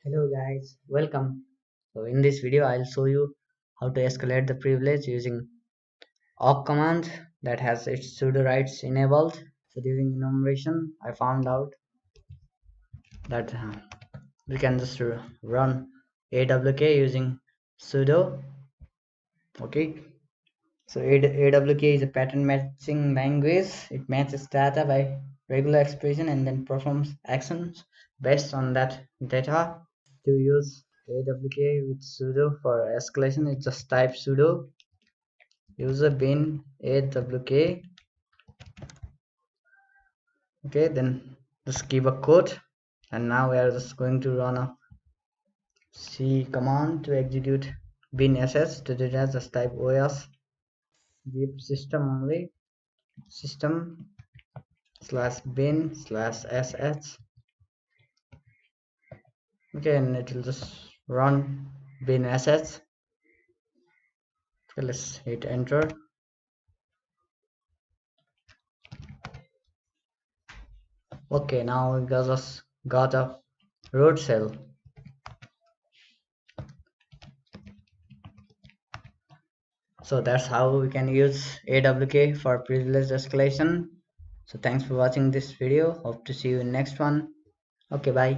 Hello guys, welcome. So in this video I'll show you how to escalate the privilege using awk command that has its pseudo rights enabled. So during enumeration I found out that we can just run AWK using sudo. Okay, so AWK is a pattern matching language. It matches data by regular expression and then performs actions based on that data. To use AWK with sudo for escalation, it's just type sudo user bin AWK. Okay, then just give a code, and now we are just going to run a C command to execute bin sh. To do that, just type os give system only system slash bin slash sh. Okay, and it will just run bin sh. Okay, let's hit enter. Okay, now we just got a root cell. So that's how we can use AWK for privileged escalation. So thanks for watching this video. Hope to see you in next one. Okay, bye.